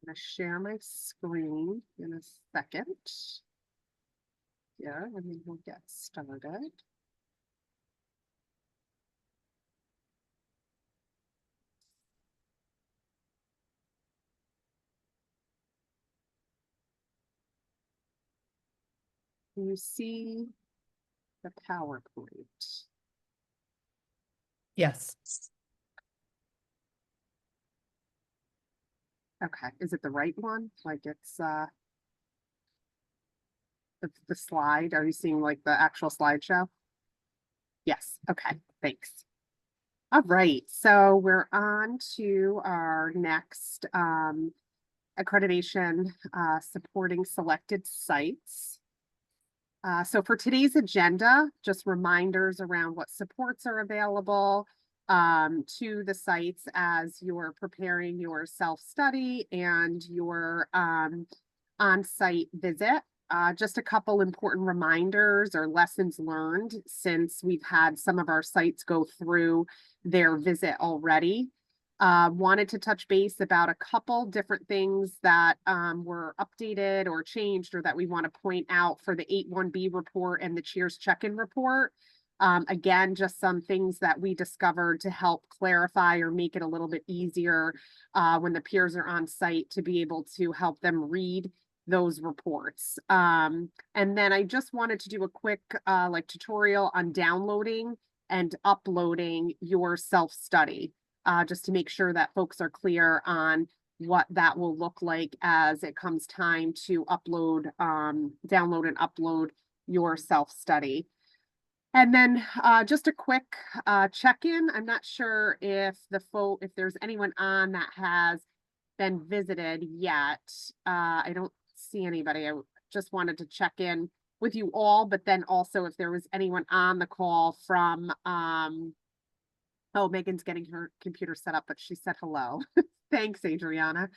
I'm going to share my screen in a second. Yeah, and then we'll get started. Can you see the PowerPoint? Yes. Okay, is it the right one? Like it's the slide. Are you seeing like the actual slideshow? Yes. Okay, thanks. All right, so we're on to our next accreditation supporting selected sites. So for today's agenda, just reminders around what supports are available to the sites as you're preparing your self-study and your on-site visit. Just a couple important reminders or lessons learned since we've had some of our sites go through their visit already. Wanted to touch base about a couple different things that were updated or changed or that we want to point out for the 8-1B report and the Cheers check-in report. Again, just some things that we discovered to help clarify or make it a little bit easier when the peers are on site to be able to help them read those reports. And then I just wanted to do a quick like tutorial on downloading and uploading your self-study. Just to make sure that folks are clear on what that will look like as it comes time to upload, download and upload your self-study. And then just a quick check-in. I'm not sure if if there's anyone on that has been visited yet. I don't see anybody. I just wanted to check in with you all, but then also if there was anyone on the call from oh, Megan's getting her computer set up, but she said hello. Thanks, Adriana.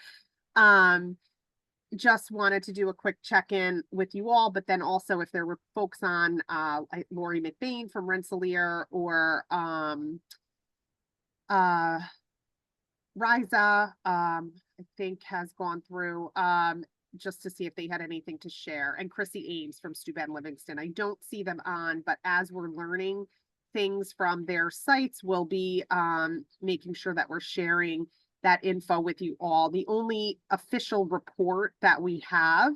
Just wanted to do a quick check-in with you all, but then also if there were folks on, like Lori McBain from Rensselaer or Riza, I think has gone through, just to see if they had anything to share. And Chrissy Ames from Steuben Livingston. I don't see them on, but as we're learning things from their sites, we'll be making sure that we're sharing that info with you all. The only official report that we have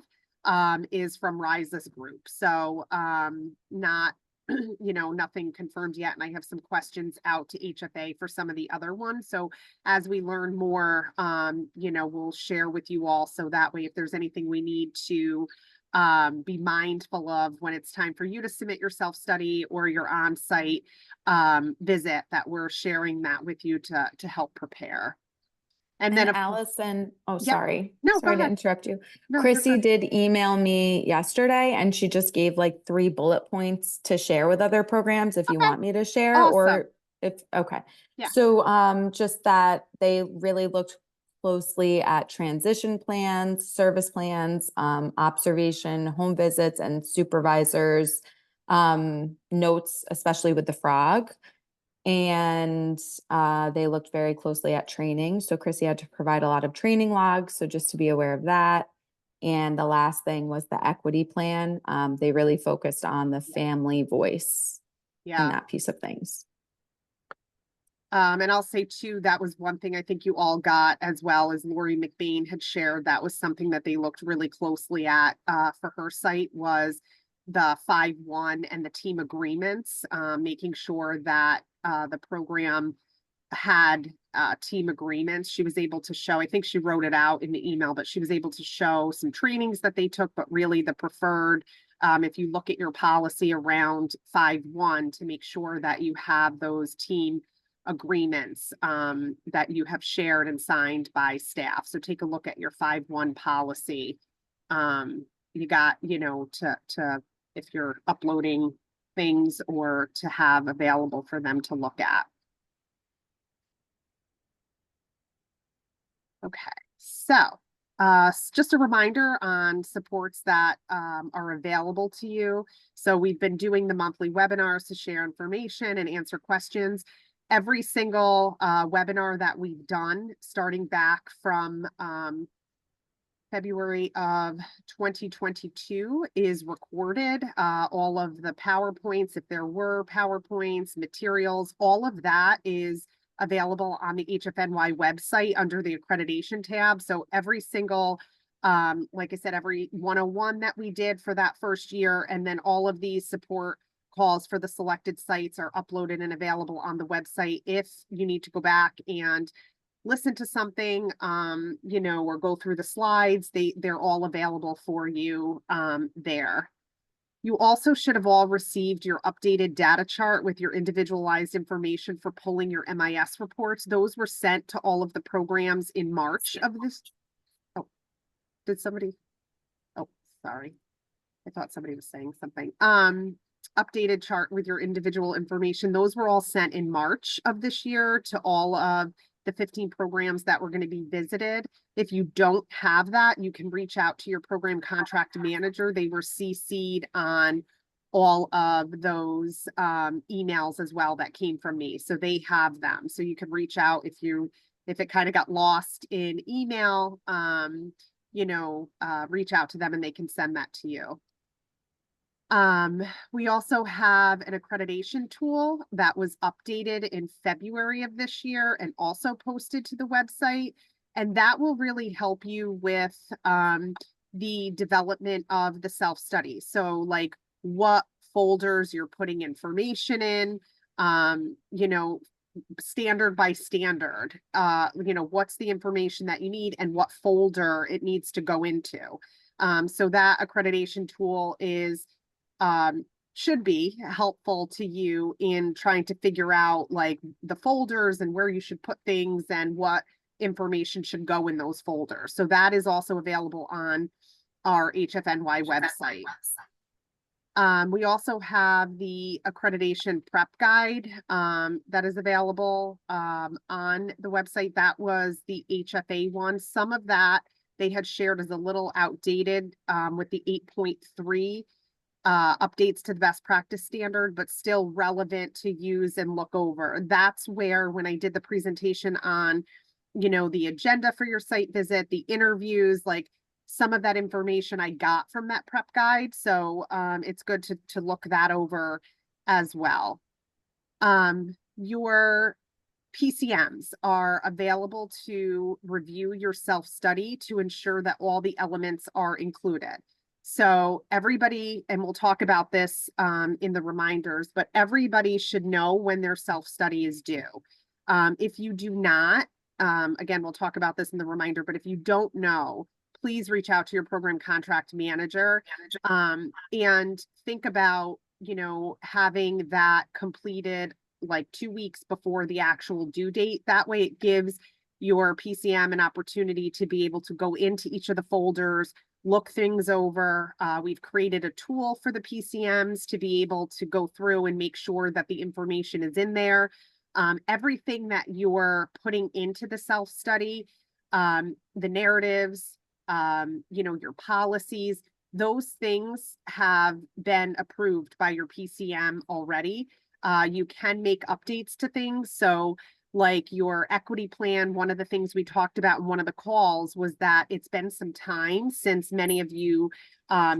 is from Riza's group. So not, you know, nothing confirmed yet. And I have some questions out to HFA for some of the other ones. So as we learn more, you know, we'll share with you all. So that way, if there's anything we need to be mindful of when it's time for you to submit your self-study or your on-site visit, that we're sharing that with you to help prepare. And then Allison, oh, yep. sorry. No, sorry go to ahead. interrupt you. No, Chrissy did email me yesterday and she just gave like 3 bullet points to share with other programs if you okay. want me to share Awesome. or if, okay. Yeah. So just that they really looked closely at transition plans, service plans, observation, home visits, and supervisors, notes, especially with the frog. And they looked very closely at training. So Chrissy had to provide a lot of training logs. So just to be aware of that. And the last thing was the equity plan. They really focused on the family voice in that piece of things. And I'll say too, that was one thing I think you all got as well as Lori McBain had shared. That was something that they looked really closely at for her site was the 5-1 and the team agreements, making sure that the program had team agreements. She was able to show, I think she wrote it out in the email, but she was able to show some trainings that they took, but really the preferred, if you look at your policy around 5-1 to make sure that you have those team agreements that you have shared and signed by staff. So take a look at your 5-1 policy. You got, you know, to if you're uploading things or to have available for them to look at. Okay, so just a reminder on supports that are available to you. So we've been doing the monthly webinars to share information and answer questions. Every single webinar that we've done, starting back from February of 2022 is recorded. All of the PowerPoints, if there were PowerPoints, materials, all of that is available on the HFNY website under the accreditation tab. So every single, like I said, every 101 that we did for that first year, and then all of these support calls for the selected sites are uploaded and available on the website. If you need to go back and listen to something, or go through the slides, they're all available for you there. You also should have all received your updated data chart with your individualized information for pulling your MIS reports. Those were sent to all of the programs in March of this. Oh, did somebody? Oh, sorry. I thought somebody was saying something. Updated chart with your individual information. Those were all sent in March of this year to all of the 15 programs that were going to be visited. If you don't have that, you can reach out to your program contract manager. They were CC'd on all of those emails as well that came from me. So they have them. So you can reach out if it kind of got lost in email, reach out to them and they can send that to you. We also have an accreditation tool that was updated in February of this year and also posted to the website. And that will really help you with the development of the self-study. So like what folders you're putting information in, standard by standard, what's the information that you need and what folder it needs to go into. So that accreditation tool should be helpful to you in trying to figure out like the folders and where you should put things and what information should go in those folders. So that is also available on our HFNY website. We also have the accreditation prep guide that is available on the website. That was the HFA one. Some of that they had shared as a little outdated with the 8.3 updates to the best practice standard, but still relevant to use and look over. That's where, when I did the presentation on, the agenda for your site visit, the interviews, like some of that information I got from that prep guide. So it's good to look that over as well. Your PCMs are available to review your self-study to ensure that all the elements are included. So everybody, and we'll talk about this in the reminders, but everybody should know when their self-study is due. If you do not, again, we'll talk about this in the reminder, but if you don't know, please reach out to your program contract manager and think about, having that completed like 2 weeks before the actual due date. That way it gives your PCM an opportunity to be able to go into each of the folders, look things over. We've created a tool for the PCMs to be able to go through and make sure that the information is in there. Everything that you're putting into the self-study, the narratives, your policies, those things have been approved by your PCM already. You can make updates to things. So like your equity plan, one of the things we talked about in one of the calls was that it's been some time since many of you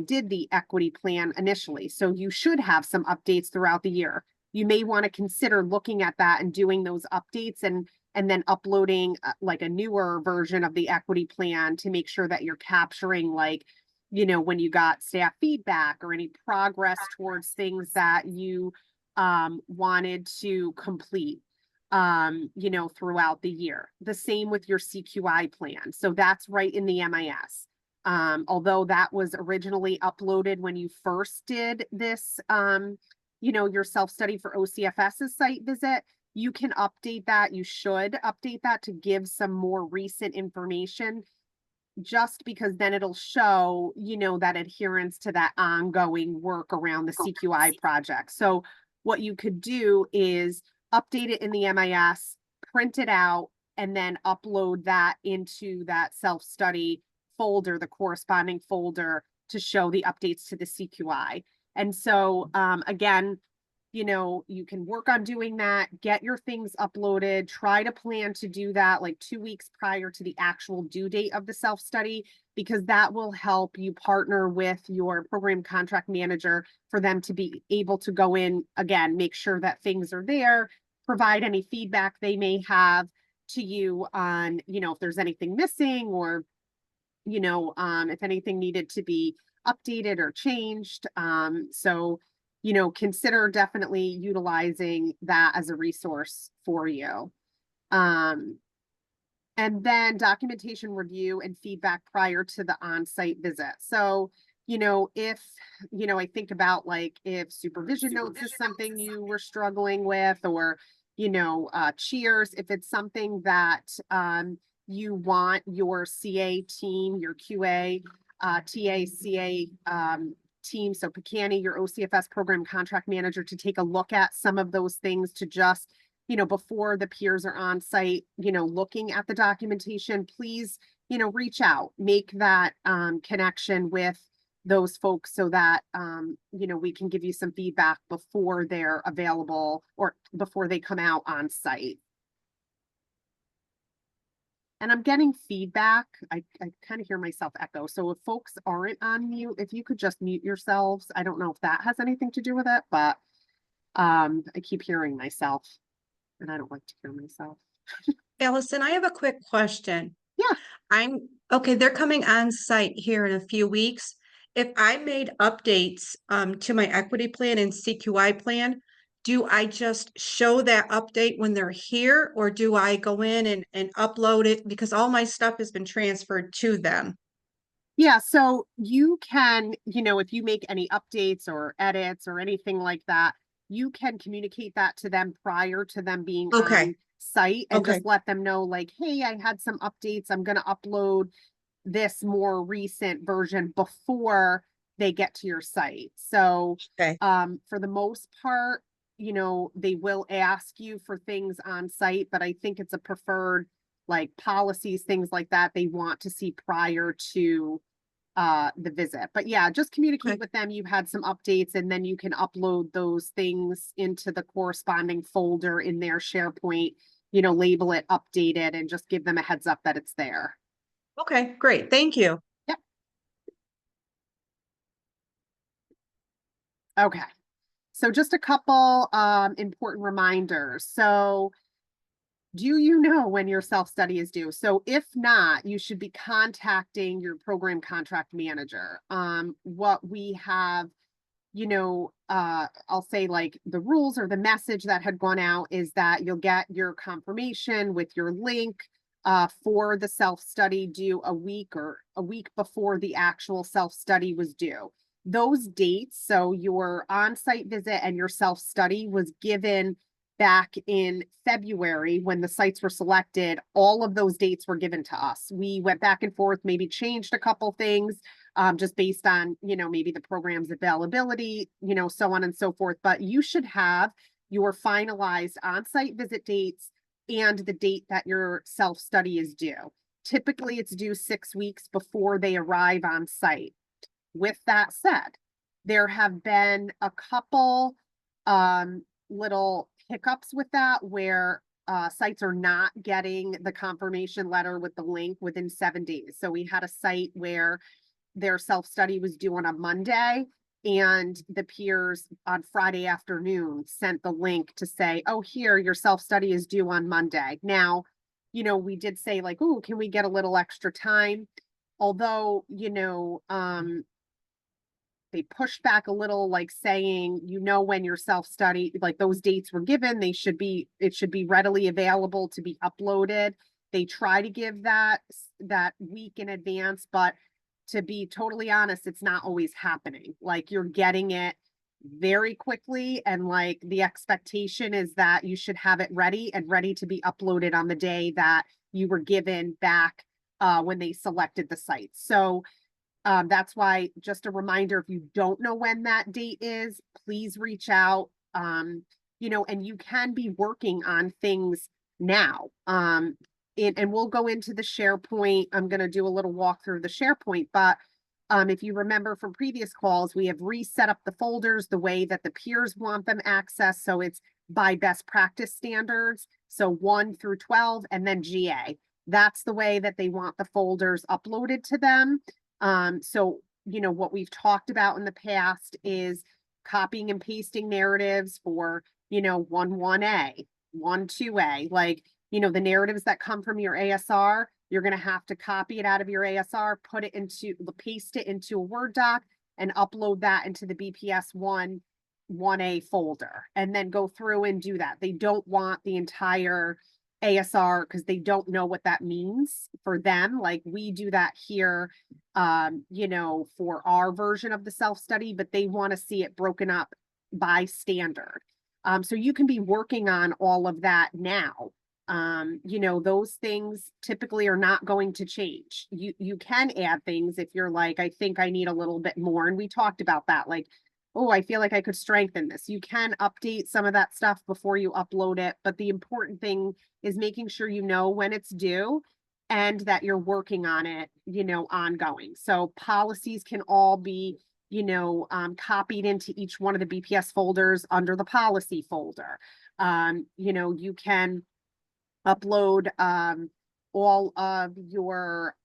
did the equity plan initially. So you should have some updates throughout the year. You may want to consider looking at that and doing those updates and then uploading like a newer version of the equity plan to make sure that you're capturing like, when you got staff feedback or any progress towards things that you wanted to complete. Throughout the year. The same with your CQI plan. So that's right in the MIS. Although that was originally uploaded when you first did this, your self-study for OCFS's site visit, you can update that. You should update that to give some more recent information, just because then it'll show, that adherence to that ongoing work around the CQI project. So what you could do is update it in the MIS, print it out, and then upload that into that self-study folder, the corresponding folder, to show the updates to the CQI. And so, again, you know, you can work on doing that, get your things uploaded, try to plan to do that like 2 weeks prior to the actual due date of the self-study, because that will help you partner with your program contract manager for them to be able to go in again, make sure that things are there, provide any feedback they may have to you on, you know, if there's anything missing or, you know, if anything needed to be updated or changed. So, you know, consider definitely utilizing that as a resource for you. Um, and then documentation review and feedback prior to the on-site visit. So, you know, if, you know, I think about like if supervision notes is something you were struggling with, or, you know, cheers, if it's something that you want your CA team, your QA, TA, CA team, so PCANI, your OCFS program contract manager, to take a look at some of those things to just, you know, before the peers are on site, you know, looking at the documentation, please, you know, reach out, make that connection with those folks so that, you know, we can give you some feedback before they're available or before they come out on site. And I'm getting feedback. I kind of hear myself echo. So if folks aren't on mute, if you could just mute yourselves. I don't know if that has anything to do with it, but I keep hearing myself and I don't like to hear myself. Allison, I have a quick question. Yeah. Okay, they're coming on site here in a few weeks. If I made updates to my equity plan and CQI plan, do I just show that update when they're here, or do I go in and upload it? Because all my stuff has been transferred to them. Yeah, so you can, you know, if you make any updates or edits or anything like that, you can communicate that to them prior to them being Okay, on site and okay, just let them know like, hey, I had some updates. I'm going to upload this more recent version before they get to your site. So, okay. for the most part, you know, they will ask you for things on site, but I think it's a preferred like policies, things like that they want to see prior to the visit. But yeah, just communicate Okay. with them. You've had some updates and then you can upload those things into the corresponding folder in their SharePoint, you know, label it updated and just give them a heads up that it's there. Okay, great. Thank you. Yep. Okay. So just a couple important reminders. So do you know when your self-study is due? So if not, you should be contacting your program contract manager. What we have, you know, I'll say like the rules or the message that had gone out is that you'll get your confirmation with your link for the self-study due a week before the actual self-study was due. Those dates, so your on-site visit and your self-study was given back in February when the sites were selected. All of those dates were given to us. We went back and forth, maybe changed a couple things, just based on, you know, maybe the program's availability, you know, so on and so forth. But you should have your finalized on-site visit dates and the date that your self-study is due. Typically, it's due 6 weeks before they arrive on site. With that said, there have been a couple little hiccups with that where sites are not getting the confirmation letter with the link within 7 days. So we had a site where their self-study was due on a Monday and the peers on Friday afternoon sent the link to say, oh, here, your self-study is due on Monday. Now, you know, we did say like, oh, can we get a little extra time? Although, you know, they pushed back a little, like saying, you know, when your self-study, like those dates were given, it should be readily available to be uploaded. They try to give that week in advance, but to be totally honest, it's not always happening. Like you're getting it very quickly, and like the expectation is that you should have it ready and ready to be uploaded on the day that you were given back when they selected the site. So that's why, just a reminder, if you don't know when that date is, please reach out. You know, and you can be working on things now. And we'll go into the SharePoint. I'm going to do a little walk through the SharePoint, but If you remember from previous calls, we have reset up the folders the way that the peers want them accessed. So it's by best practice standards. So 1 through 12 and then GA. That's the way that they want the folders uploaded to them. So, you know, what we've talked about in the past is copying and pasting narratives for, you know, 1A, 2A, like, you know, the narratives that come from your ASR, you're going to have to copy it out of your ASR, paste it into a Word doc and upload that into the BPS 1A folder, and then go through and do that. They don't want the entire ASR because they don't know what that means for them. Like we do that here, you know, for our version of the self-study, but they want to see it broken up by standard. So you can be working on all of that now. You know, those things typically are not going to change. You can add things if you're like, I think I need a little bit more. And we talked about that, like, oh, I feel like I could strengthen this. You can update some of that stuff before you upload it. But the important thing is making sure you know when it's due and that you're working on it, you know, ongoing. So policies can all be, you know, copied into each one of the BPS folders under the policy folder. You know, you can upload all of your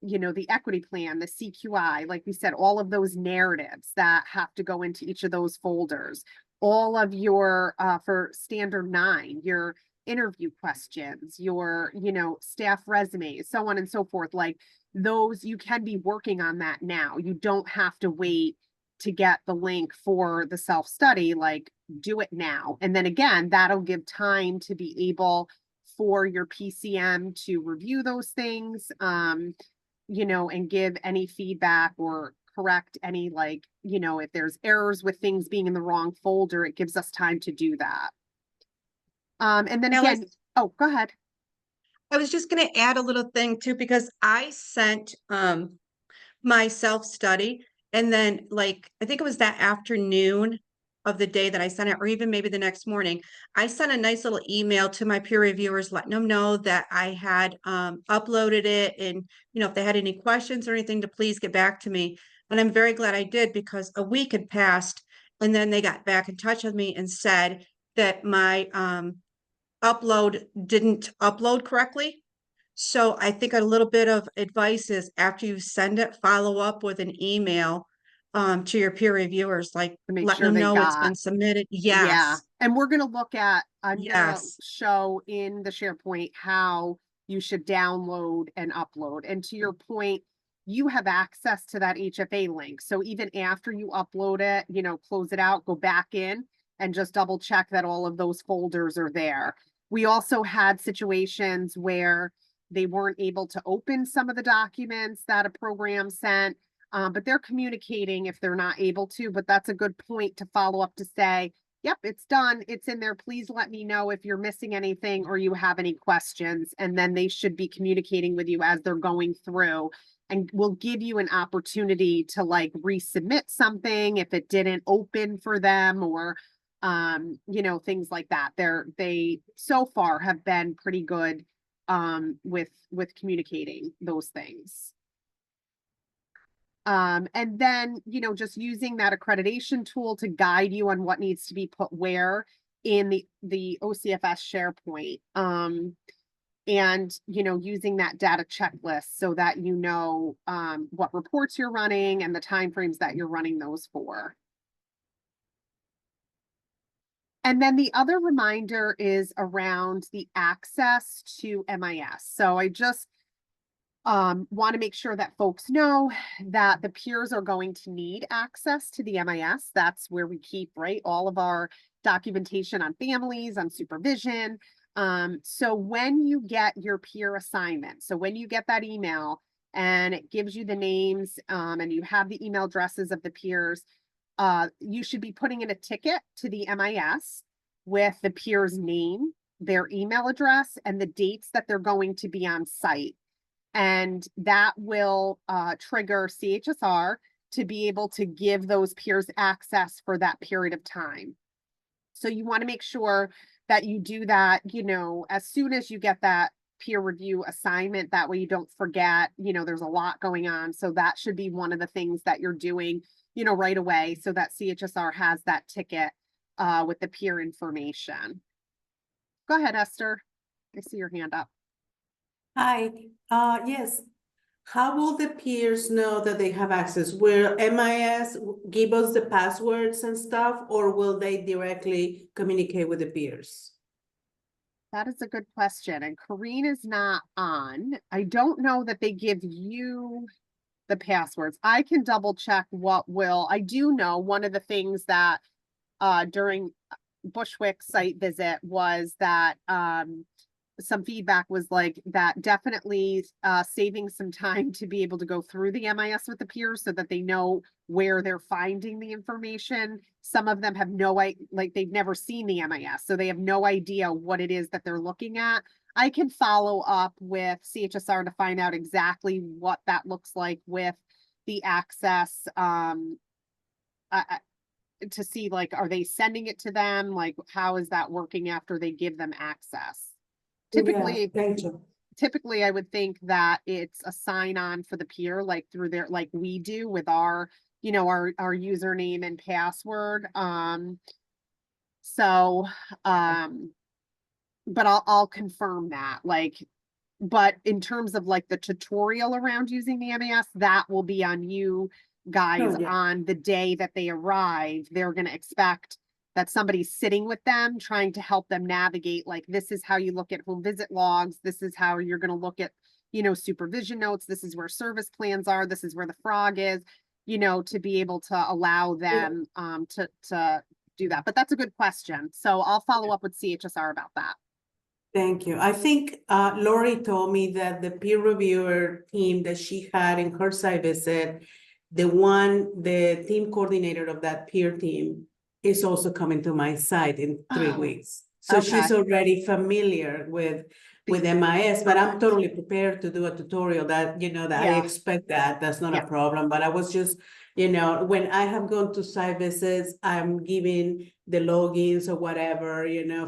you know, the equity plan, the CQI, like we said, all of those narratives that have to go into each of those folders, all of your for standard 9, your interview questions, your, you know, staff resumes, so on and so forth. Like those, you can be working on that now. You don't have to wait to get the link for the self-study, like do it now. And then again, that'll give time to be able for your PCM to review those things, you know, and give any feedback or correct any, like, you know, if there's errors with things being in the wrong folder, it gives us time to do that. And then Alice, again, oh, go ahead. I was just going to add a little thing too, because I sent my self-study, and then like I think it was that afternoon of the day that I sent it, or even maybe the next morning, I sent a nice little email to my peer reviewers letting them know that I had uploaded it, and you know, if they had any questions or anything, to please get back to me. And I'm very glad I did, because a week had passed and then they got back in touch with me and said that my upload didn't upload correctly. So I think a little bit of advice is, after you send it, follow up with an email to your peer reviewers, like To make letting sure them they know it's got, been submitted. yeah. Yes, And we're going to look at, I'm going to yes. show in the SharePoint how you should download and upload. And to your point, you have access to that HFA link. So even after you upload it, you know, close it out, go back in and just double check that all of those folders are there. We also had situations where they weren't able to open some of the documents that a program sent, but they're communicating if they're not able to. But that's a good point to follow up to say, yep, it's done. It's in there. Please let me know if you're missing anything or you have any questions. And then they should be communicating with you as they're going through, and will give you an opportunity to like resubmit something if it didn't open for them, or you know, things like that. They so far have been pretty good with communicating those things. And then, you know, just using that accreditation tool to guide you on what needs to be put where in the OCFS SharePoint. And, you know, using that data checklist so that you know what reports you're running and the timeframes that you're running those for. And then the other reminder is around the access to MIS. So I just want to make sure that folks know that the peers are going to need access to the MIS. That's where we keep, right, all of our documentation on families, on supervision. So when you get your peer assignment, so when you get that email and it gives you the names and you have the email addresses of the peers, you should be putting in a ticket to the MIS with the peer's name, their email address, and the dates that they're going to be on site. And that will trigger CHSR to be able to give those peers access for that period of time. So you want to make sure that you do that, you know, as soon as you get that peer review assignment. That way you don't forget, there's a lot going on. So that should be one of the things that you're doing, right away, so that CHSR has that ticket with the peer information. Go ahead, Esther. I see your hand up. Hi, yes. How will the peers know that they have access? Will MIS give us the passwords and stuff, or will they directly communicate with the peers? That is a good question. And Corrine is not on. I don't know that they give you the passwords. I can double check I do know one of the things that during Bushwick site visit was that some feedback was like that definitely saving some time to be able to go through the MIS with the peers so that they know where they're finding the information. Some of them have they've never seen the MIS, so they have no idea what it is that they're looking at. I can follow up with CHSR to find out exactly what that looks like with the access to see, like, are they sending it to them? Like, how is that working after they give them access? Typically, Thank you. typically I would think that it's a sign on for the peer, like through their, like we do with our, our username and password. But I'll confirm that, but in terms of like the tutorial around using the MAS, that will be on you guys. Oh, yeah. On the day that they arrive. They're going to expect that somebody's sitting with them, trying to help them navigate, like, this is how you look at home visit logs. This is how you're going to look at, supervision notes. This is where service plans are. This is where the frog is, to be able to allow them to do that. But that's a good question. So I'll follow up with CHSR about that. Thank you. I think Lori told me that the peer reviewer team that she had in her site visit, the team coordinator of that peer team is also coming to my site in 3 Oh, weeks. So okay. she's already familiar with MIS, but I'm Perfect. totally prepared to do a tutorial that, that I Yeah. expect that's not Yeah. a problem. But I was just, when I have gone to site visits, I'm giving the logins or whatever,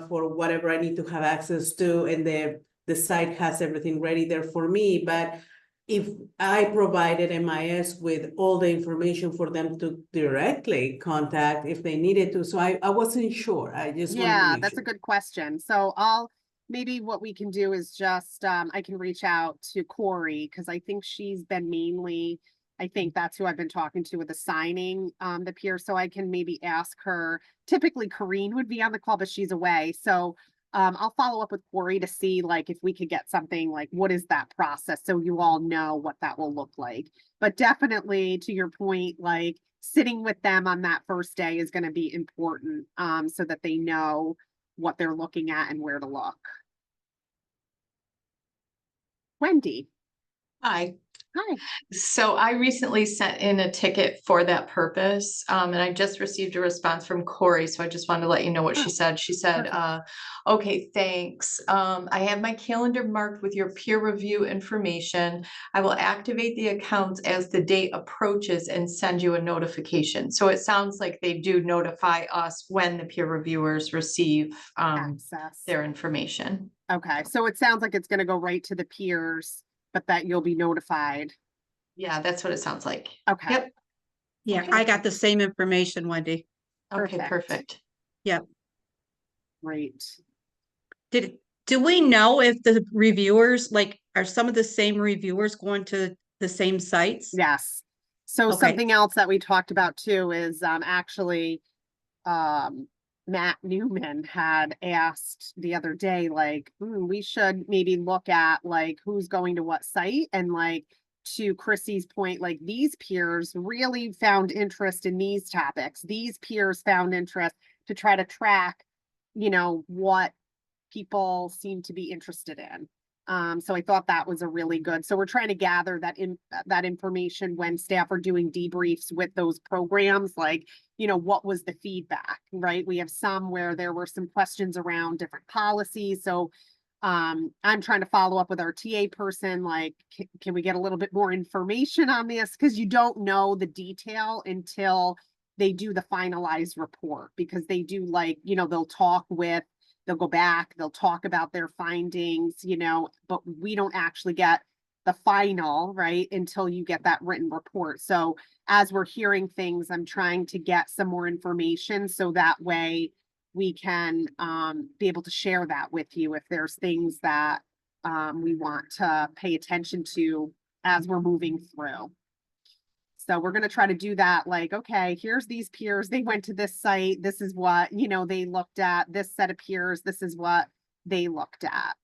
for whatever I need to have access to, and the site has everything ready there for me. But if I provided MIS with all the information for them to directly contact if they needed to. So I wasn't sure. I just wanted to Yeah, make that's a sure. good question. So maybe what we can do is just, I can reach out to Corey, because I think she's been I think that's who I've been talking to with assigning the peer. So I can maybe ask her. Typically Corrine would be on the call, but she's away. So I'll follow up with Corey to see, like, if we could get something, like, what is that process? So you all know what that will look like. But definitely, to your point, like, sitting with them on that first day is going to be important, so that they know what they're looking at and where to look. Wendy. Hi. Hi. So I recently sent in a ticket for that purpose, and I just received a response from Corey. So I just wanted to let you know what Oh, she said. She said, perfect. okay, thanks. I have my calendar marked with your peer review information. I will activate the accounts as the date approaches and send you a notification. So it sounds like they do notify us when the peer reviewers receive Access. their information. Okay, so it sounds like it's going to go right to the peers, but that you'll be notified. Yeah, that's what it sounds like. Okay. Yep. Yeah, Okay. I got the same information, Wendy. Okay, Perfect. perfect. Yep. Great. Do we know if the reviewers, like, are some of the same reviewers going to the same sites? Yes. So Okay. something else that we talked about too is actually Matt Newman had asked the other day, like, we should maybe look at, like, who's going to what site. And, like, to Chrissy's point, like, these peers really found interest in these topics. These peers found interest, to try to track, what people seem to be interested in. So I thought that was a really good. So we're trying to gather that information when staff are doing debriefs with those programs, like, what was the feedback, right? We have some where there were some questions around different policies. So I'm trying to follow up with our TA person, like, can we get a little bit more information on this? Because you don't know the detail until they do the finalized report, because they do, like, they'll talk with they'll go back, they'll talk about their findings, you know, but we don't actually get the final, right, until you get that written report. So as we're hearing things, I'm trying to get some more information so that way we can be able to share that with you if there's things that we want to pay attention to as we're moving through. So we're going to try to do that. Like, okay, here's these peers. They went to this site. This is what, you know, they looked at. This set of peers. This is what they looked at.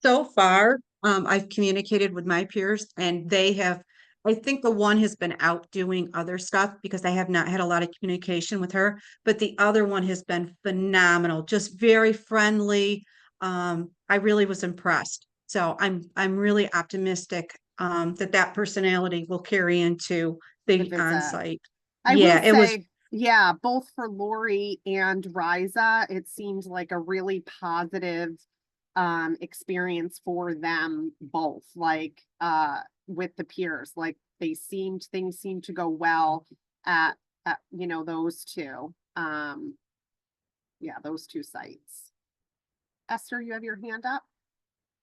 So far, I've communicated with my peers and they have, I think the one has been out doing other stuff because I have not had a lot of communication with her, but the other one has been phenomenal, just very friendly. I really was impressed. So I'm really optimistic, that personality will carry into The the visit. on-site. I will Yeah, it was. say, yeah, both for Lori and Riza, it seemed like a really positive experience for them both, like with the peers. Like things seemed to go well at you know, those two. Yeah, those two sites. Esther, you have your hand up?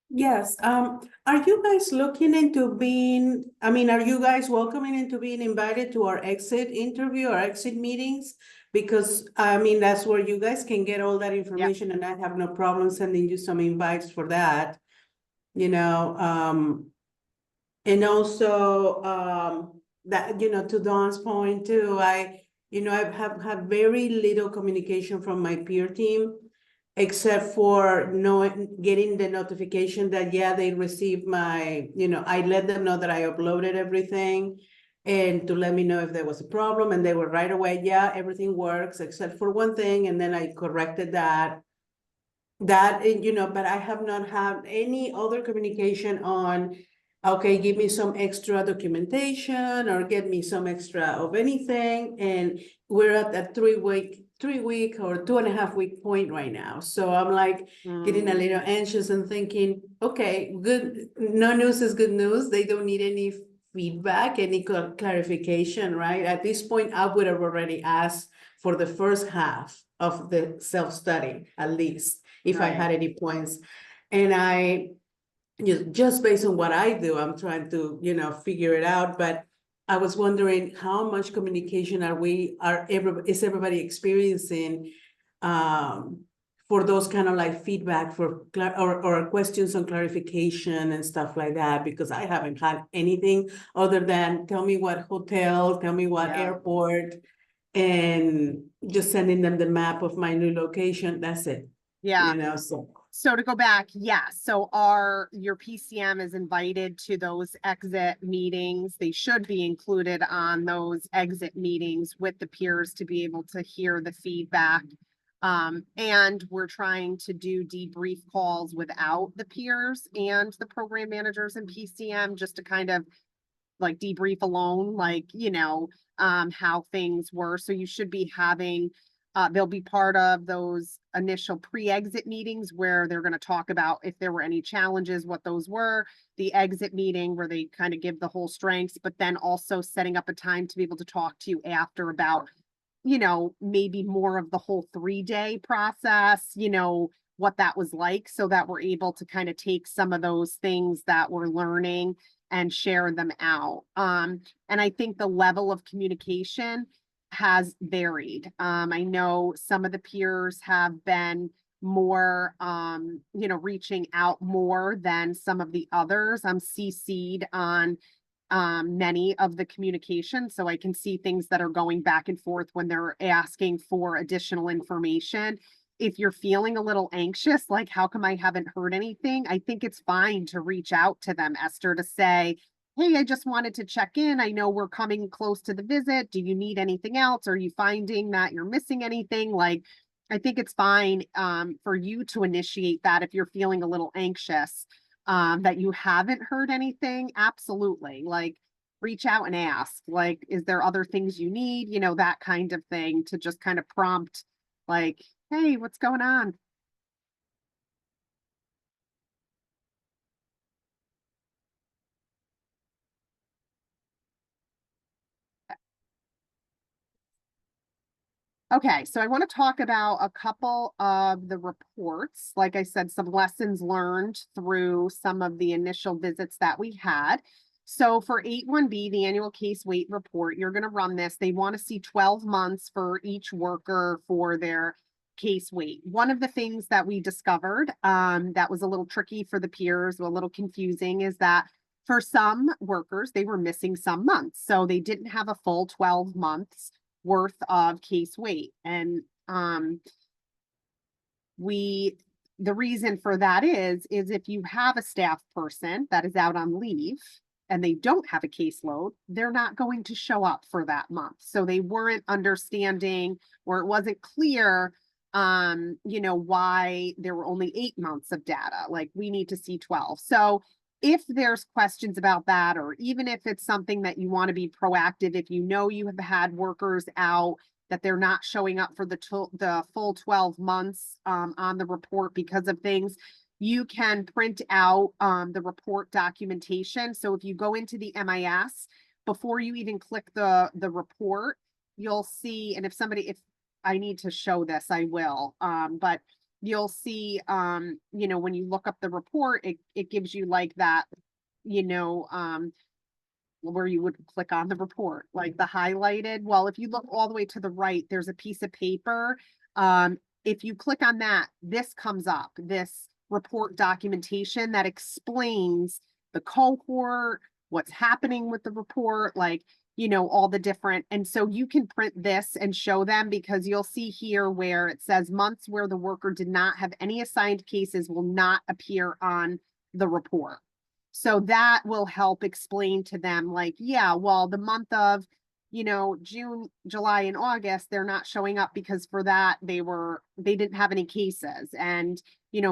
Yes, are you guys looking into being, I mean, are you guys welcoming into being invited to our exit interview or exit meetings? Because, I mean, that's where you guys can get all that information and I have no problem sending you some invites for that. You know, and also, that, you know, to Dawn's point too, I have had very little communication from my peer team, except for getting the notification that, yeah, they received my, I let them know that I uploaded everything and to let me know if there was a problem. And they were right away, yeah, everything works except for one thing. And then I corrected that, but I have not had any other communication on, okay, give me some extra documentation or get me some extra of anything. And we're at that 3 week or 2.5 week point right now. So I'm like getting a little anxious and thinking, okay, good. No news is good news. They don't need any feedback, any clarification, right? At this point, I would have already asked for the first half of the self-study, at least, if I had any points. And I just based on what I do, I'm trying to, figure it out. But I was wondering how much communication is everybody experiencing for those kind of like feedback or questions on clarification and stuff like that, because I haven't had anything other than tell me what hotel, tell me what airport, and just sending them the map of my new location. That's it. Yeah. So to go back, yes. So your PCM is invited to those exit meetings. They should be included on those exit meetings with the peers to be able to hear the feedback. And we're trying to do debrief calls without the peers and the program managers and PCM just to kind of like debrief alone, like, how things were. So you should be having they'll be part of those initial pre-exit meetings where they're going to talk about if there were any challenges, what those were, the exit meeting where they kind of give the whole strengths, but then also setting up a time to be able to talk to you after about, maybe more of the whole 3-day process, what that was like, so that we're able to kind of take some of those things that we're learning and share them out. And I think the level of communication has varied. I know some of the peers have been more, reaching out more than some of the others. I'm CC'd on many of the communication, so I can see things that are going back and forth when they're asking for additional information. If you're feeling a little anxious, like, how come I haven't heard anything? I think it's fine to reach out to them, Esther, to say, hey, I just wanted to check in. I know we're coming close to the visit. Do you need anything else? Are you finding that you're missing anything? Like, I think it's fine for you to initiate that if you're feeling a little anxious, that you haven't heard anything. Absolutely. Like, reach out and ask, like, is there other things you need? That kind of thing, to just kind of prompt, like, hey, what's going on? Okay, so I want to talk about a couple of the reports. Like I said, some lessons learned through some of the initial visits that we had. So for 8-1B, the annual case weight report, you're going to run this. They want to see 12 months for each worker for their case weight. One of the things that we discovered that was a little tricky for the peers, a little confusing, is that for some workers, they were missing some months. So they didn't have a full 12 months worth of case weight. And the reason for that is if you have a staff person that is out on leave and they don't have a caseload, they're not going to show up for that month. So they weren't understanding, or it wasn't clear, why there were only 8 months of data. Like, we need to see 12. So if there's questions about that, or even if it's something that you want to be proactive, if you know you have had workers out that they're not showing up for the full 12 months on the report because of things, you can print out the report documentation. So if you go into the MIS, before you even click the report, you'll see, and if I need to show this, I will, but you'll see, when you look up the report, it gives you like that, where you would click on the report, like the highlighted. Well, if you look all the way to the right, there's a piece of paper. If you click on that, this comes up, this report documentation that explains the cohort, what's happening with the report, like, all the different. And so you can print this and show them, because you'll see here where it says months where the worker did not have any assigned cases will not appear on the report. So that will help explain to them, like, yeah, well, the month of, June, July, and August, they're not showing up because for that they didn't have any cases. And,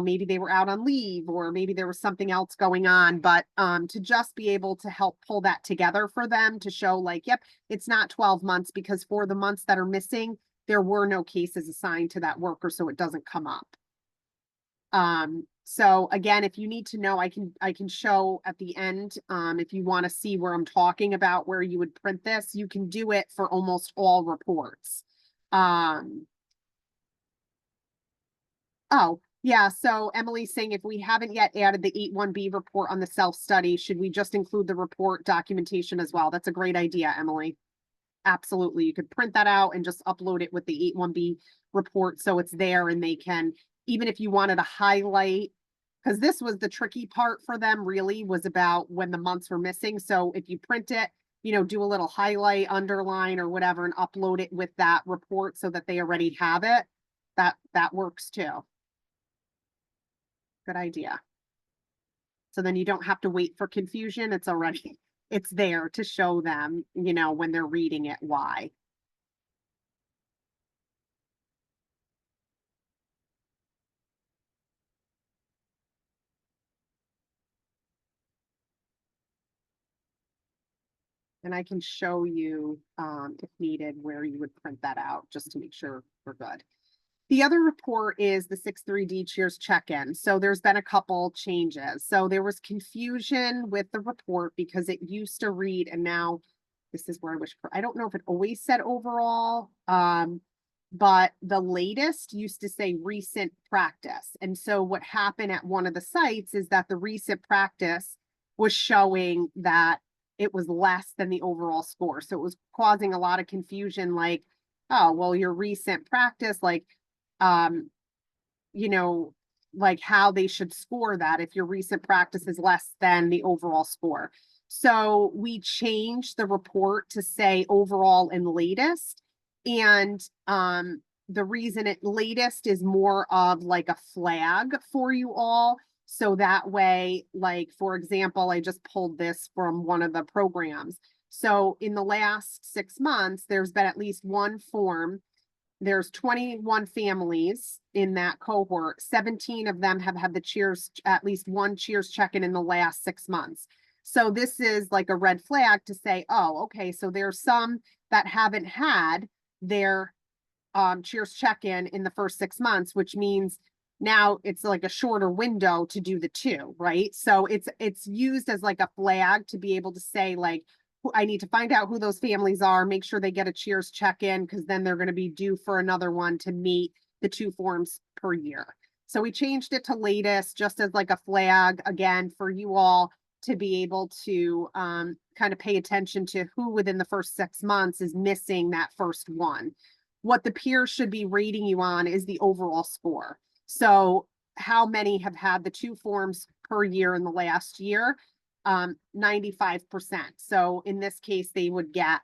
maybe they were out on leave, or maybe there was something else going on. But to just be able to help pull that together for them to show, like, yep, it's not 12 months, because for the months that are missing, there were no cases assigned to that worker, so it doesn't come up. So again, if you need to know, I can show at the end, if you want to see where I'm talking about where you would print this, you can do it for almost all reports. Oh, yeah. So Emily's saying, if we haven't yet added the 8-1B report on the self-study, should we just include the report documentation as well? That's a great idea, Emily. Absolutely. You could print that out and just upload it with the 8-1B report, so it's there, and they can, even if you wanted to highlight, because this was the tricky part for them, really, was about when the months were missing. So if you print it, do a little highlight, underline, or whatever, and upload it with that report so that they already have it, that works too. Good idea. So then you don't have to wait for confusion. It's there to show them, when they're reading it, why. And I can show you, if needed, where you would print that out, just to make sure we're good. The other report is the 6-3D Cheers check-in. So there's been a couple changes. So there was confusion with the report because it used to read, and now this is where I don't know if it always said overall, but the latest used to say recent practice. And so what happened at one of the sites is that the recent practice was showing that it was less than the overall score. So it was causing a lot of confusion, like, oh, well, your recent practice, like, like how they should score that if your recent practice is less than the overall score. So we changed the report to say overall and latest. And the reason it latest is more of like a flag for you all. So that way, like, for example, I just pulled this from one of the programs. So in the last 6 months, there's been at least one form. There's 21 families in that cohort. 17 of them have had at least one Cheers check-in in the last 6 months. So this is like a red flag to say, oh, okay, so there's some that haven't had their Cheers check-in in the first 6 months, which means now it's like a shorter window to do the 2, right? So it's used as like a flag to be able to say, like, I need to find out who those families are, make sure they get a Cheers check-in, because then they're going to be due for another one to meet the 2 forms per year. So we changed it to latest, just as like a flag, again, for you all to be able to kind of pay attention to who within the first 6 months is missing that first one. What the peers should be rating you on is the overall score. So how many have had the 2 forms per year in the last year? 95%. So in this case, they would get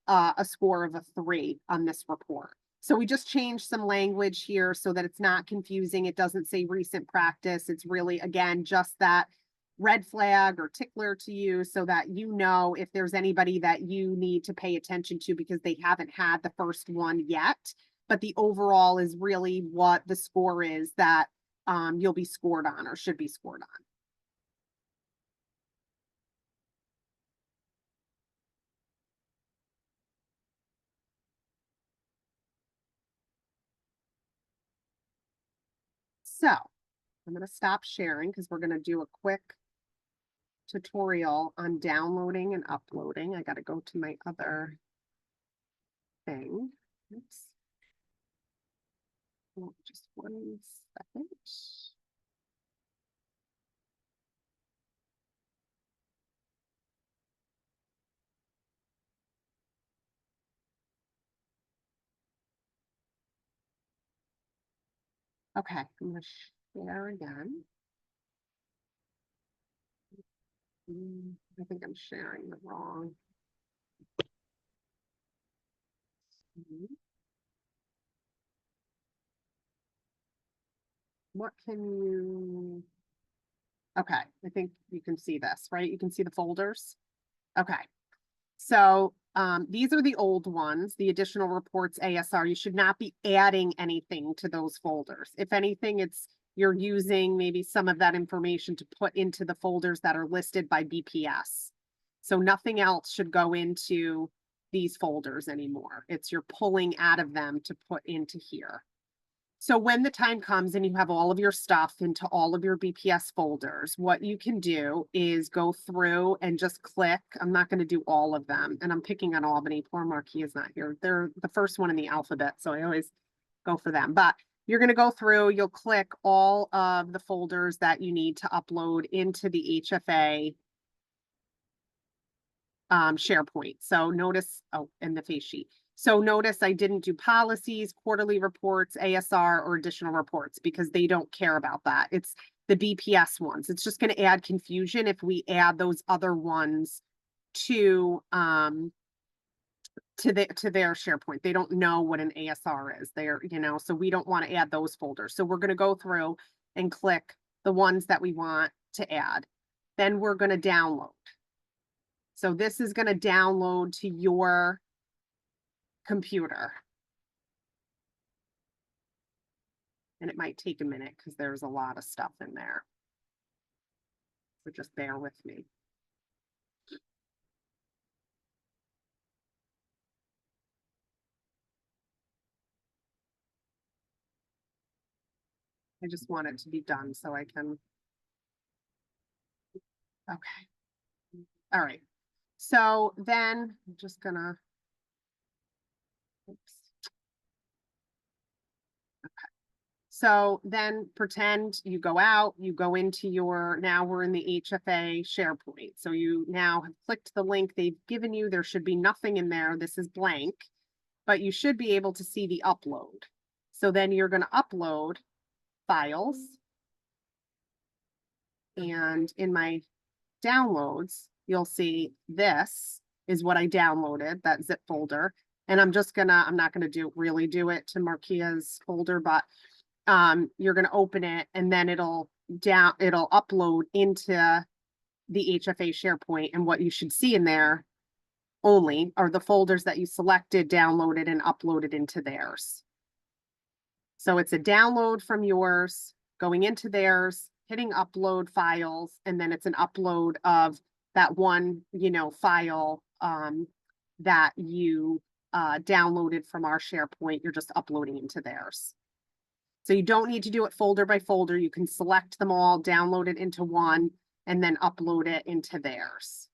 a score of a 3 on this report. So we just changed some language here so that it's not confusing. It doesn't say recent practice. It's really, again, just that red flag or tickler to you so that you know if there's anybody that you need to pay attention to because they haven't had the first one yet. But the overall is really what the score is that you'll be scored on or should be scored on. So I'm going to stop sharing because we're going to do a quick tutorial on downloading and uploading. I got to go to my other thing. Oops. Oh, just 1 second. Okay, I'm going to share again. I think I'm sharing the wrong. What can you? Okay, I think you can see this, right? You can see the folders. Okay. So these are the old ones, the additional reports ASR. You should not be adding anything to those folders. If anything, you're using maybe some of that information to put into the folders that are listed by BPS. So nothing else should go into these folders anymore. It's you're pulling out of them to put into here. So when the time comes and you have all of your stuff into all of your BPS folders, what you can do is go through and just click. I'm not going to do all of them. And I'm picking on Albany. Poor Marquis is not here. They're the first one in the alphabet. So I always go for them. But you're going to go through, you'll click all of the folders that you need to upload into the HFA SharePoint. So notice, oh, and the face sheet. So notice I didn't do policies, quarterly reports, ASR, or additional reports because they don't care about that. It's the BPS ones. It's just going to add confusion if we add those other ones to their SharePoint. They don't know what an ASR is. They're, so we don't want to add those folders. So we're going to go through and click the ones that we want to add. Then we're going to download. So this is going to download to your computer. And it might take a minute because there's a lot of stuff in there. So just bear with me. I just want it to be done so I can. Okay. All right. So then I'm just gonna. Oops. So then pretend you go out, you go into now we're in the HFA SharePoint. So you now have clicked the link they've given you. There should be nothing in there. This is blank, but you should be able to see the upload. So then you're going to upload files. And in my downloads, you'll see this is what I downloaded, that zip folder. And I'm not going to really do it to Marquia's folder, but you're going to open it and then it'll upload into the HFA SharePoint, and what you should see in there only are the folders that you selected, downloaded, and uploaded into theirs. So it's a download from yours, going into theirs, hitting upload files, and then it's an upload of that one, file that you downloaded from our SharePoint. You're just uploading into theirs. So you don't need to do it folder by folder. You can select them all, download it into one, and then upload it into theirs.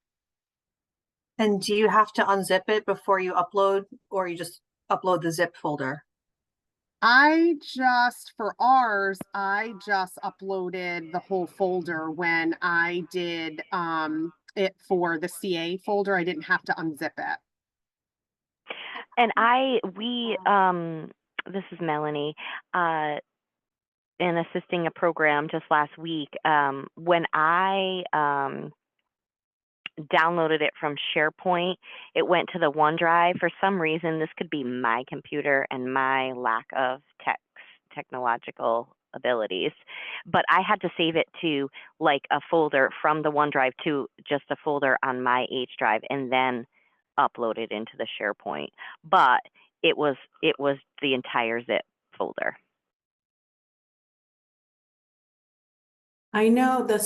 And do you have to unzip it before you upload, or you just upload the zip folder? For ours, I just uploaded the whole folder when I did, it for the CA folder. I didn't have to unzip it. And this is Melanie, in assisting a program just last week, when I, downloaded it from SharePoint, it went to the OneDrive. For some reason, this could be my computer and my lack of technological abilities, but I had to save it to like a folder from the OneDrive to just a folder on my H drive and then upload it into the SharePoint. But it was the entire zip folder. I know that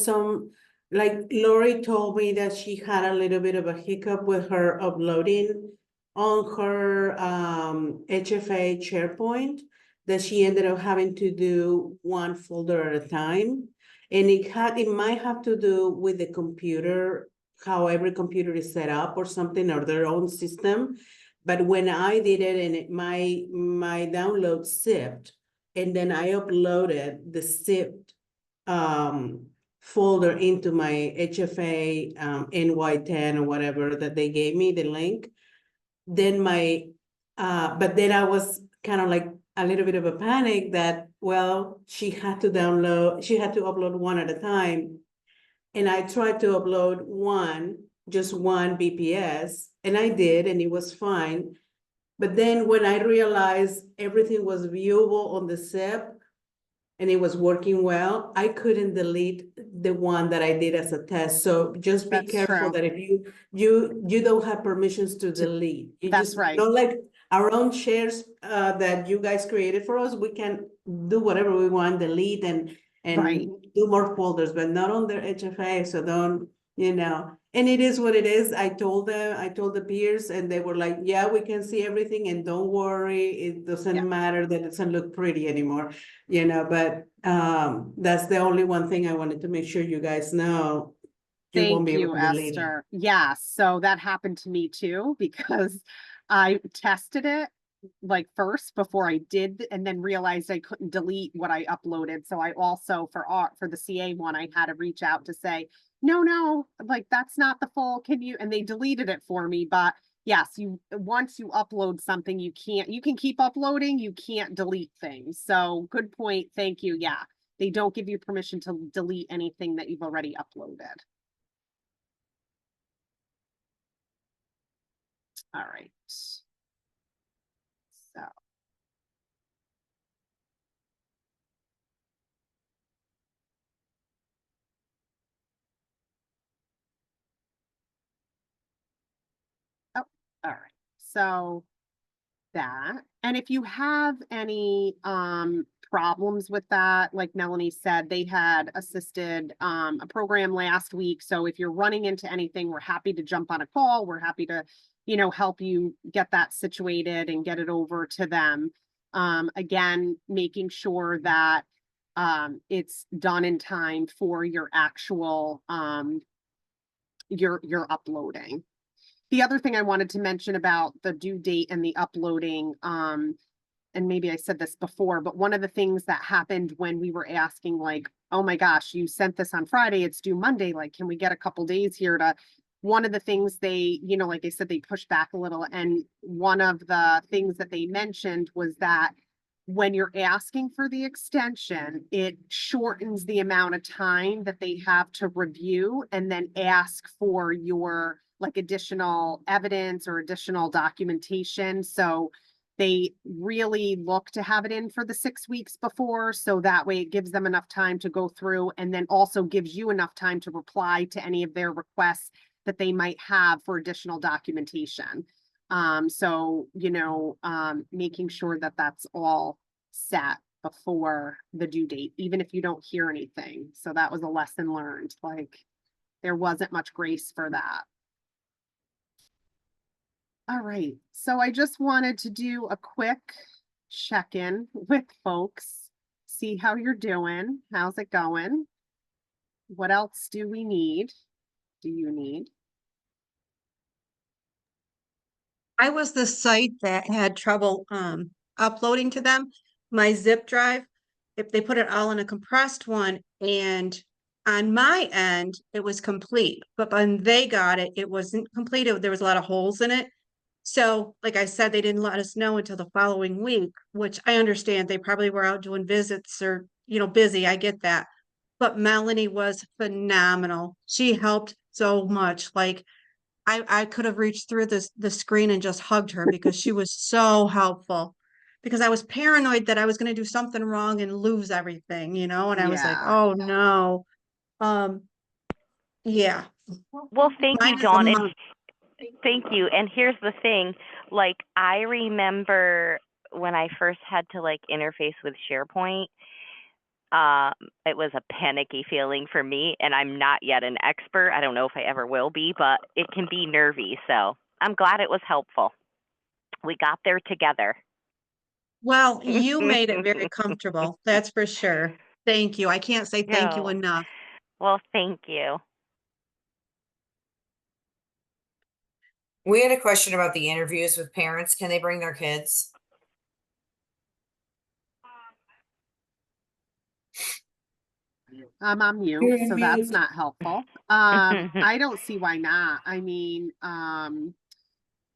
like Lori told me that she had a little bit of a hiccup with her uploading on her HFA SharePoint, that she ended up having to do one folder at a time. And it might have to do with the computer, how every computer is set up or something, or their own system. But when I did it and my download zipped, and then I uploaded the zipped folder into my HFA NY10 or whatever that they gave me, the link, then but then I was kind of like a little bit of a panic that, well, she had to upload one at a time. And I tried to upload just one BPS, and I did, and it was fine. But then when I realized everything was viewable on the zip, and it was working well, I couldn't delete the one that I did as a test. So just be That's careful true. that if you don't have permissions to delete. You That's just, right. not like our own shares that you guys created for us, we can do whatever we want, delete and Right. do more folders, but not on their HFA. So don't, and it is what it is. I told the peers, and they were like, yeah, we can see everything, and don't worry, it doesn't Yeah. matter that it doesn't look pretty anymore. But that's the only one thing I wanted to make sure you guys know. You won't Thank be able you, to delete it. Esther. Yes, so that happened to me too, because I tested it like first before I did, and then realized I couldn't delete what I uploaded. So I also, for the CA one, I had to reach out to say, no, like that's not the full, and they deleted it for me. But yes, once you upload something, you can keep uploading, you can't delete things. So good point. Thank you. Yeah, they don't give you permission to delete anything that you've already uploaded. All right. So. Oh, all right. So and if you have any problems with that, like Melanie said, they had assisted a program last week. So if you're running into anything, we're happy to jump on a call. We're happy to, help you get that situated and get it over to them. Again, making sure that it's done in time for your actual your uploading. The other thing I wanted to mention about the due date and the uploading, and maybe I said this before, but one of the things that happened when we were asking, like, oh my gosh, you sent this on Friday, it's due Monday, like, can we get a couple days here one of the things they, like I said, they pushed back a little. And one of the things that they mentioned was that when you're asking for the extension, it shortens the amount of time that they have to review and then ask for your like additional evidence or additional documentation. So they really look to have it in for the 6 weeks before. So that way it gives them enough time to go through, and then also gives you enough time to reply to any of their requests that they might have for additional documentation. So, making sure that that's all set before the due date, even if you don't hear anything. So that was a lesson learned. Like there wasn't much grace for that. All right, so I just wanted to do a quick check-in with folks, see how you're doing. How's it going? What else do we need? Do you need? I was the site that had trouble uploading to them my zip drive. If they put it all in a compressed one, and on my end it was complete, but when they got it, it wasn't complete. There was a lot of holes in it. So, like I said, they didn't let us know until the following week, which I understand. They probably were out doing visits or, busy. I get that. But Melanie was phenomenal. She helped so much. Like I could have reached through the screen and just hugged her because she was so helpful. Because I was paranoid that I was going to do something wrong and lose everything, and I was like, Yeah. oh no. Yeah. Well, thank you, Mine is a Dawn. And month. thank you. And here's the thing, like I remember when I first had to like interface with SharePoint, it was a panicky feeling for me, and I'm not yet an expert. I don't know if I ever will be, but it can be nervy. So I'm glad it was helpful. We got there together. Well, you made it very comfortable. That's for sure. Thank you. I can't say thank you No. enough. Well, thank you. We had a question about the interviews with parents. Can they bring their kids? I'm on mute, You're so on that's mute. not helpful. I don't see why not. I mean,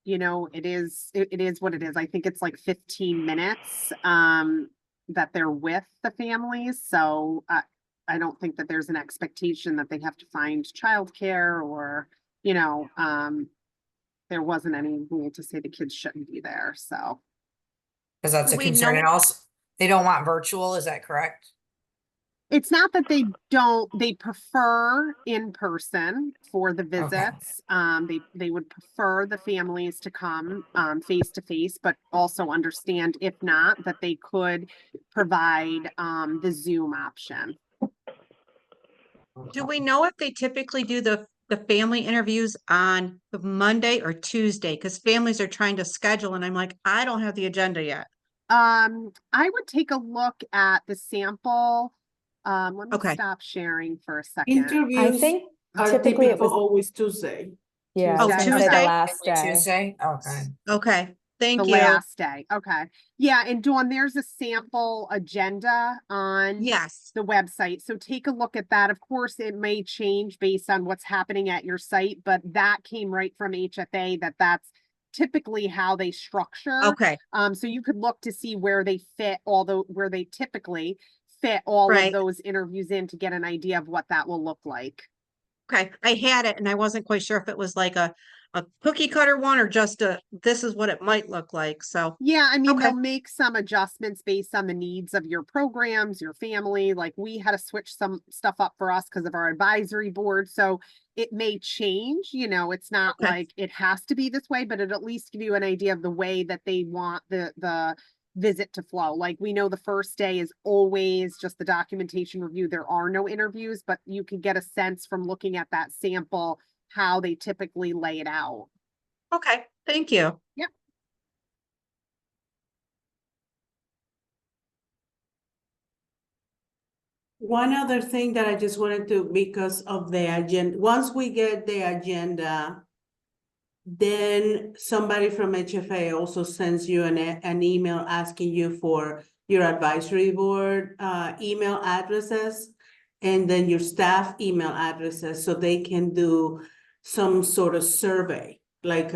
it is what it is. I think it's like 15 minutes that they're with the families. So I don't think that there's an expectation that they have to find childcare or, there wasn't any rule to say the kids shouldn't be there. So Because that's a We concern. know, And also, they don't want virtual. Is that correct? it's not that they prefer in person for the Okay. visits. They would prefer the families to come face to face, but also understand if not, that they could provide the Zoom option. do we know if they typically do the family interviews on the Monday or Tuesday? Because families are trying to schedule, and I'm like, I don't have the agenda yet. I would take a look at the sample. Let me Okay. stop sharing for a second. I Interviews think are typically it typical was, always Tuesday. yeah, I was Tuesday? gonna say the Okay. last day. Tuesday? Okay. Okay. Thank The you. last day. Okay. Yeah. And Dawn, there's a sample agenda on Yes. the website. So take a look at that. Of course, it may change based on what's happening at your site, but that came right from HFA that's typically how they structure. Okay. So you could look to see where they fit where they typically fit all of Right. those interviews in to get an idea of what that will look like. Okay. I had it and I wasn't quite sure if it was like a cookie cutter one or just this is what it might look like. So Yeah, I mean, okay. they'll make some adjustments based on the needs of your programs, your family. Like we had to switch some stuff up for us because of our advisory board. So it may change, it's not Okay. like it has to be this way, but it'll at least give you an idea of the way that they want the visit to flow. Like we know the first day is always just the documentation review. There are no interviews, but you can get a sense from looking at that sample how they typically lay it out. Okay. Thank you. Yep. One other thing that I just wanted to, because of the agenda, once we get the agenda, then somebody from HFA also sends you an email asking you for your advisory board email addresses, and then your staff email addresses, so they can do some sort of survey, like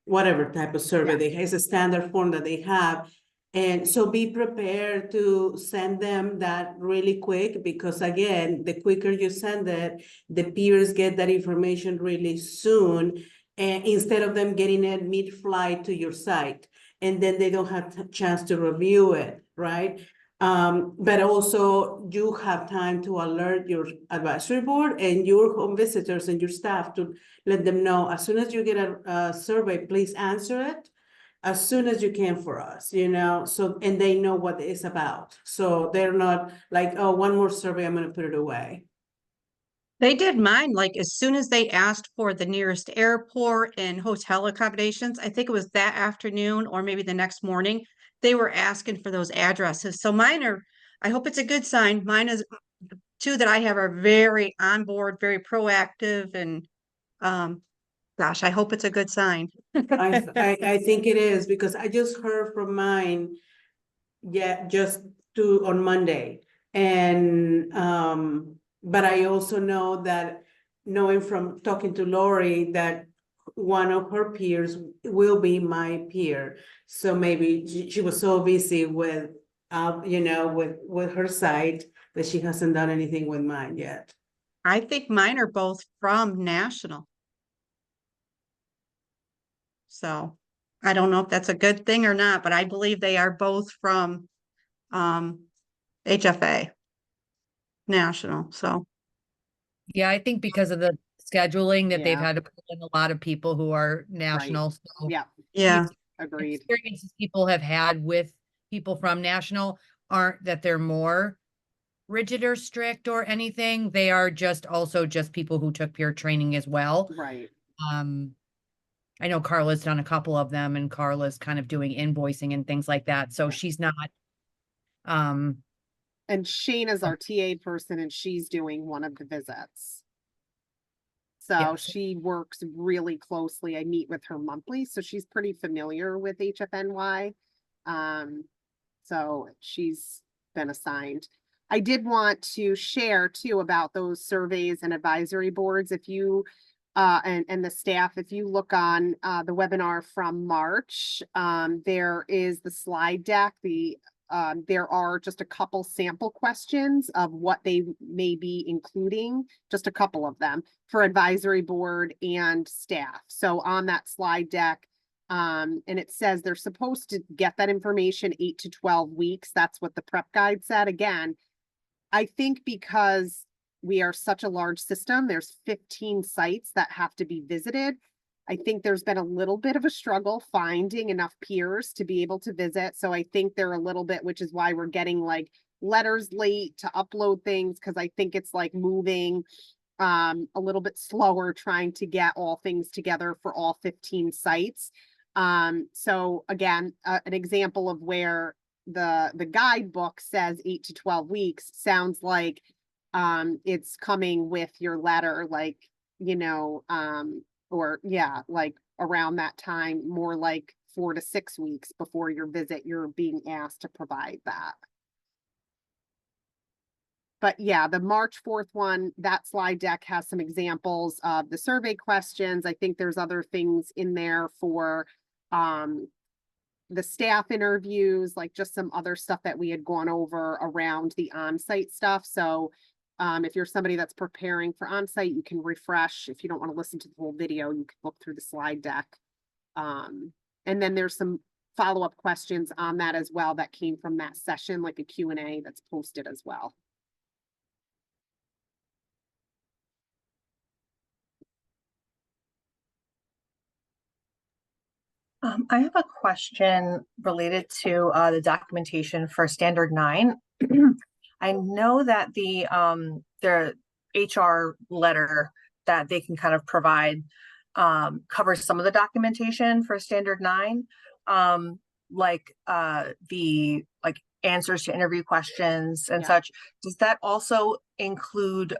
whatever type of survey they have. It's a standard form that they have. And so be prepared to send them that really quick, because again, the quicker you send it, the peers get that information really soon, and instead of them getting it mid-flight to your site, and then they don't have a chance to review it, right? But also you have time to alert your advisory board and your home visitors and your staff to let them know, as soon as you get a survey, please answer it as soon as you can for us, so, and they know what it's about. So they're not like, oh, one more survey, I'm gonna put it away. They did mine like as soon as they asked for the nearest airport and hotel accommodations. I think it was that afternoon or maybe the next morning. They were asking for those addresses. So mine are, I hope it's a good sign. Mine is two that I have are very on board, very proactive, and Gosh, I hope it's a good sign. I think it is, because I just heard from mine, just on Monday. And, but I also know that, knowing from talking to Lori, that one of her peers will be my peer. So maybe she was so busy with, with her site that she hasn't done anything with mine yet. I think mine are both from National. So I don't know if that's a good thing or not, but I believe they are both from HFA National. So Yeah, I think because of the scheduling that they've Yeah. had to put in a lot of people who are national. So Yeah, yeah, agreed. experiences people have had with people from national aren't that they're more rigid or strict or anything. They are just also just people who took peer training as well. Right. I know Carla's done a couple of them, and Carla's kind of doing invoicing and things like that. So she's not, And Shayna's our TA person, and she's doing one of the visits. So Yes. she works really closely. I meet with her monthly, so she's pretty familiar with HFNY. So she's been assigned. I did want to share too about those surveys and advisory boards. If you and the staff, if you look on the webinar from March, there is the slide deck. There are just a couple sample questions of what they may be including, just a couple of them for advisory board and staff. So on that slide deck, and it says they're supposed to get that information 8 to 12 weeks. That's what the prep guide said. Again, I think because we are such a large system, there's 15 sites that have to be visited. I think there's been a little bit of a struggle finding enough peers to be able to visit. So I think they're a little bit, which is why we're getting like letters late to upload things, because I think it's like moving a little bit slower trying to get all things together for all 15 sites. So again, an example of where the guidebook says 8 to 12 weeks sounds like it's coming with your letter, like, or yeah, like around that time, more like 4 to 6 weeks before your visit, you're being asked to provide that. But yeah, the March 4th one, that slide deck has some examples of the survey questions. I think there's other things in there for the staff interviews, like just some other stuff that we had gone over around the on-site stuff. So if you're somebody that's preparing for on-site, you can refresh. If you don't want to listen to the whole video, you can look through the slide deck. And then there's some follow-up questions on that as well that came from that session, like a Q&A that's posted as well. I have a question related to the documentation for Standard 9. I know that the HR letter that they can kind of provide covers some of the documentation for Standard 9, like the answers to interview questions and such. Does that also include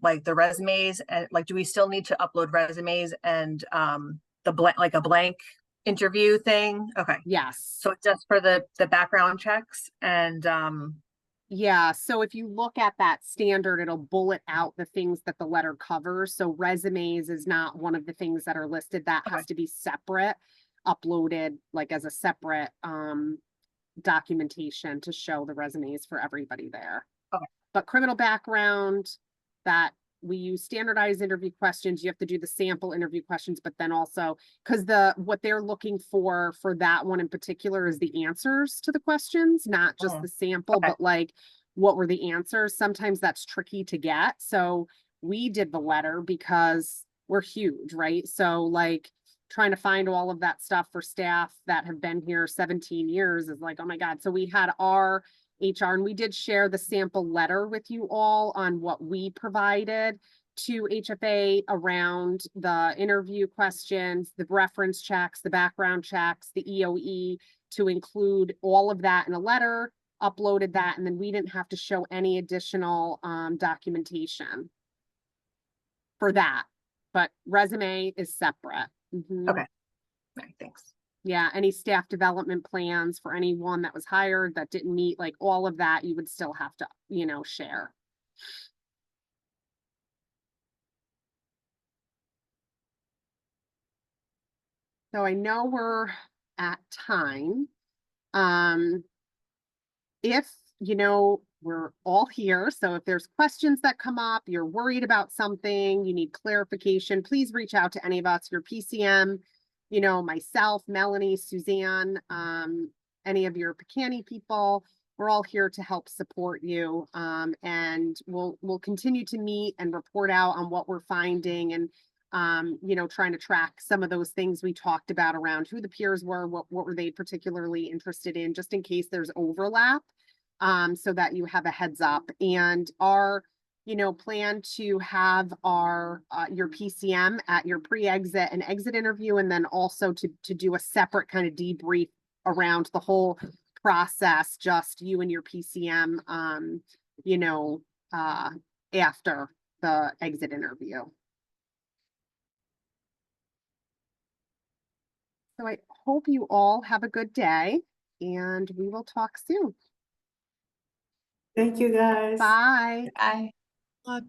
like the resumes, and like do we still need to upload resumes and the blank interview thing? Okay. Yes. So just for the background checks and yeah, so if you look at that standard, it'll bullet out the things that the letter covers. So resumes is not one of the things that are listed. That has to be separate, uploaded like as a separate documentation to show the resumes for everybody there. Okay. But criminal background, that we use standardized interview questions. You have to do the sample interview questions, but then also because what they're looking for that one in particular is the answers to the questions, not just the sample, but like what were the answers? Sometimes that's tricky to get. So we did the letter because we're huge, right? So like trying to find all of that stuff for staff that have been here 17 years is like, oh my God. So we had our HR, and we did share the sample letter with you all on what we provided to HFA around the interview questions, the reference checks, the background checks, the EOE, to include all of that in a letter, uploaded that, and then we didn't have to show any additional documentation for that. but resume is separate. Mhm. Okay. All right, thanks. Yeah, any staff development plans for anyone that was hired that didn't meet, like all of that, you would still have to, share. So I know we're at time. If, we're all here, so if there's questions that come up, you're worried about something, you need clarification, please reach out to any of us, your PCM, myself, Melanie, Suzanne, any of your Picani people. We're all here to help support you. And we'll continue to meet and report out on what we're finding and trying to track some of those things we talked about around who the peers were, what were they particularly interested in, just in case there's overlap, so that you have a heads up. And our, plan to have our, your PCM at your pre-exit and exit interview, and then also to do a separate kind of debrief around the whole process, just you and your PCM, after the exit interview. So I hope you all have a good day, and we will talk soon. Thank you, guys. Bye. Bye. Look.